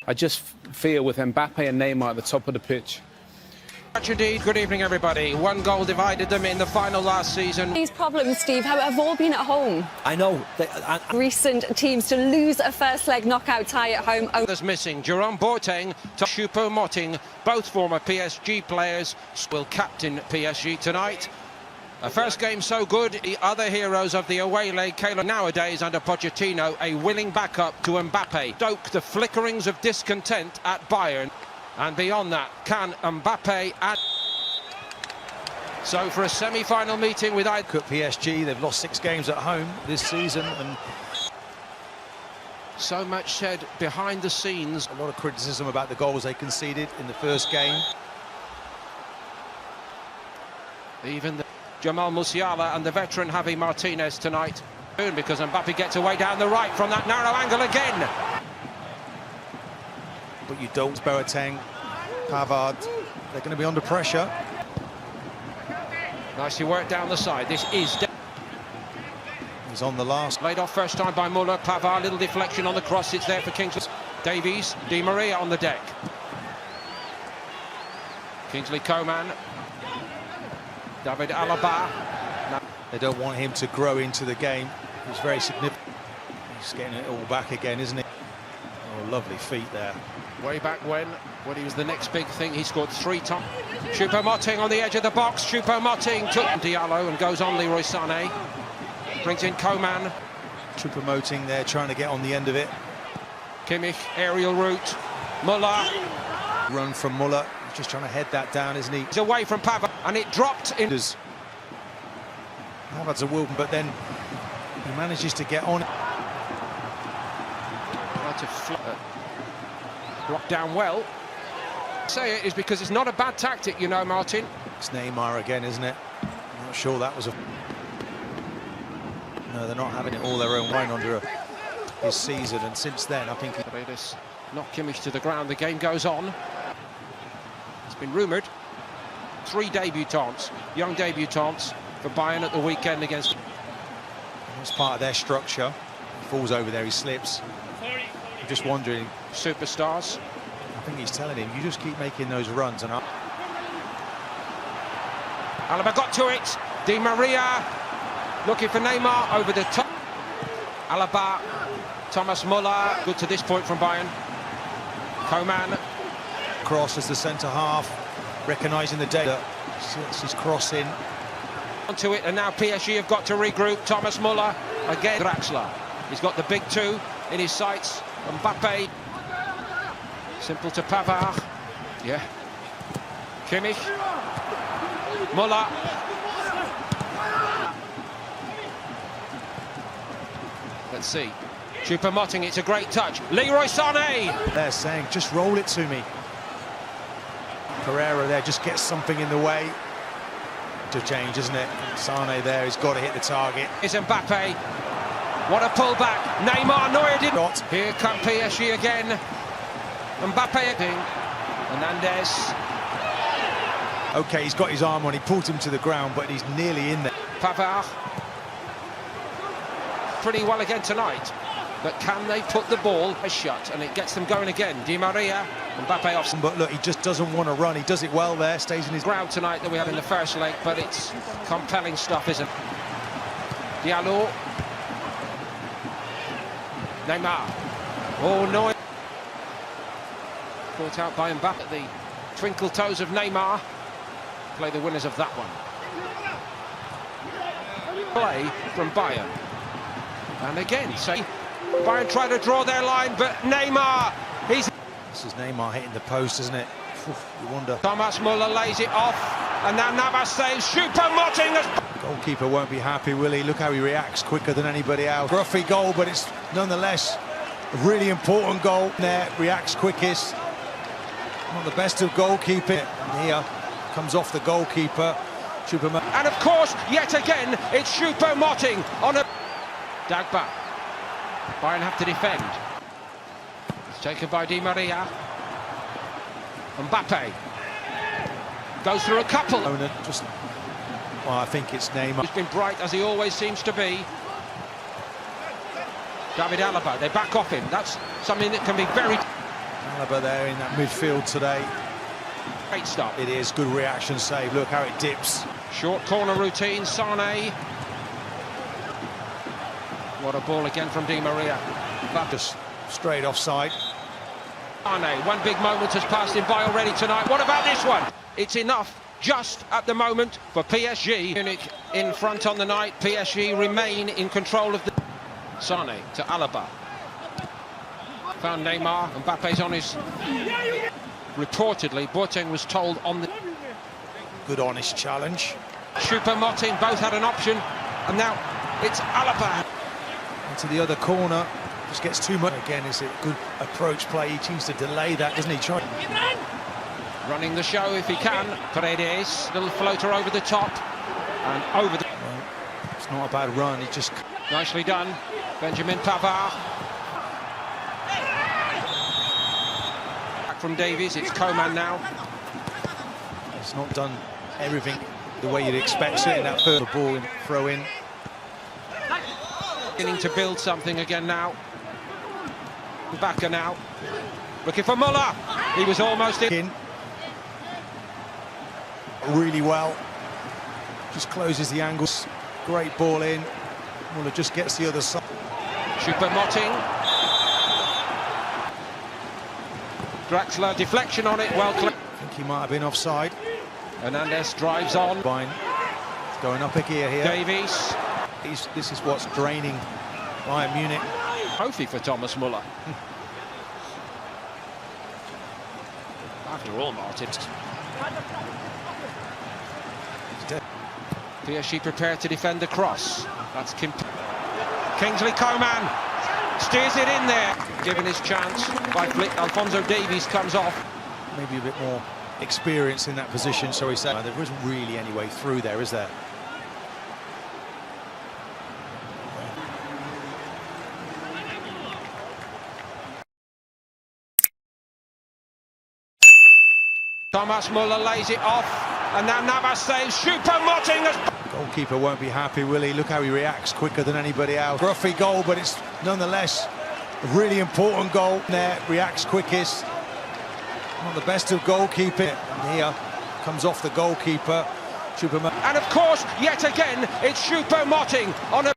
I just feel with Mbappe and Neymar at the top of the pitch. Indeed. Good evening, everybody. One goal divided them in the final last season. These problems, Steve, have all been at home. I know. Recent teams to lose a first leg knockout tie at home. Others missing. Jerome Boateng to Choupo-Moting, both former PSG players, will captain PSG tonight. A first game so good, the other heroes of the away leg, nowadays under Pochettino, a willing backup to Mbappe. Stoke the flickerings of discontent at Bayern. And beyond that, can Mbappe add? So for a semi-final meeting with PSG, they've lost 6 games at home this season, and so much said behind the scenes. A lot of criticism about the goals they conceded in the first game. Even Jamal Musiala and the veteran Javi Martinez tonight, because Mbappe gets away down the right from that narrow angle again. But you don't. Boateng, Pavard, they're going to be under pressure. Nicely worked down the side. This is... He's on the last. Laid off first time by Muller. Pavard, little deflection on the cross. It's there for Kingsley. Davies, Di Maria on the deck. Kingsley Coman. David Alaba. They don't want him to grow into the game. It's very significant. He's getting it all back again, isn't he? Oh, lovely feet there. Way back when he was the next big thing, he scored 3 times. Choupo-Moting on the edge of the box. Choupo-Moting took Diallo and goes on Leroy Sané. Brings in Coman. Choupo-Moting there trying to get on the end of it. Kimmich, aerial route. Muller. Run from Muller. He's just trying to head that down, isn't he? He's away from Pavard and it dropped in. Pavard's a Wilton, but then he manages to get on. Blocked down well. Say it is because it's not a bad tactic, you know, Martin. It's Neymar again, isn't it? I'm not sure that was a... No, they're not having it all their own way under his season, and since then I think Paredes knocked Kimmich to the ground. The game goes on. It's been rumoured 3 debutants, young debutants for Bayern at the weekend against... It's part of their structure. He falls over there, he slips. I'm just wondering... Superstars. I think he's telling him, you just keep making those runs. And Alaba got to it. Di Maria looking for Neymar over the top. Alaba, Thomas Muller, good to this point from Bayern. Coman. Cross as the centre-half, recognising the data. He's crossing. Onto it, and now PSG have got to regroup. Thomas Muller, again Draxler. He's got the big 2 in his sights. Mbappe. Simple to Pavard. Yeah. Kimmich. Muller. Let's see. Choupo-Moting, it's a great touch. Leroy Sané. They're saying, just roll it to me. Pereira there just gets something in the way to change, isn't it? Sané there, he's got to hit the target. Is Mbappe. What a pullback. Neymar, Neuer did not. Here come PSG again. Mbappe again. Hernandez. Okay, he's got his arm on, he pulled him to the ground, but he's nearly in there. Pavard. Pretty well again tonight. But can they put the ball shut? And it gets them going again. Di Maria. Mbappe off. But look, he just doesn't want to run. He does it well there, stays in his ground tonight that we had in the first leg, but it's compelling stuff, isn't it? Diallo. Neymar. Oh, no. Caught out by Mbappe. The twinkle toes of Neymar. Play the winners of that one. Play from Bayern. And again, say Bayern try to draw their line, but Neymar, he's... This is Neymar hitting the post, isn't it? You wonder. Thomas Muller lays it off, and now Navas saves. Choupo-Moting. Goalkeeper won't be happy, will he? Look how he reacts quicker than anybody else. Gruffy goal, but it's nonetheless a really important goal. There, reacts quickest. Not the best of goalkeeping. And here comes off the goalkeeper. Choupo-Moting. And of course, yet again, it's Choupo-Moting on a... Dagba. Bayern have to defend. It's taken by Di Maria. Mbappe. Goes through a couple. Just, well, I think it's Neymar. He's been bright, as he always seems to be. David Alaba, they back off him. That's something that can be very... Alaba there in that midfield today. Great stop. It is good reaction save. Look how it dips. Short corner routine, Sane. What a ball again from Di Maria. Just straight offside. Sane, one big moment has passed him by already tonight. What about this one? It's enough just at the moment for PSG. Munich in front on the night. PSG remain in control of the... Sane to Alaba. Found Neymar. Mbappe's on his... Reportedly, Boateng was told on the... Good honest challenge. Choupo-Moting both had an option. And now it's Alaba. Into the other corner. Just gets too much. Again, is it good approach play? He seems to delay that, doesn't he? Running the show if he can. Paredes, little floater over the top. And over the... Well, it's not a bad run. He just... Nicely done. Benjamin Pavard. Back from Davies, it's Coman now. It's not done everything the way you'd expect it in that first ball and throw in. Beginning to build something again now. Backer now. Looking for Muller. He was almost in. Really well. Just closes the angles. Great ball in. Muller just gets the other side. Choupo-Moting. Draxler, deflection on it, well clear. I think he might have been offside. Hernandez drives on. Bayern going up a gear here. Davies. This is what's draining Bayern Munich. Trophy for Thomas Muller. After all, Martin. PSG prepared to defend the cross. That's Kingsley Coman steers it in there. Given his chance by flick, Alphonso Davies comes off. Maybe a bit more experience in that position, so he said. There isn't really any way through there, is there? Thomas Muller lays it off, and now Navas saves. Choupo-Moting has... Goalkeeper won't be happy, will he? Look how he reacts quicker than anybody else. Gruffy goal, but it's nonetheless a really important goal. There, reacts quickest. Not the best of goalkeeping. And here comes off the goalkeeper. And of course, yet again, it's Choupo-Moting on a...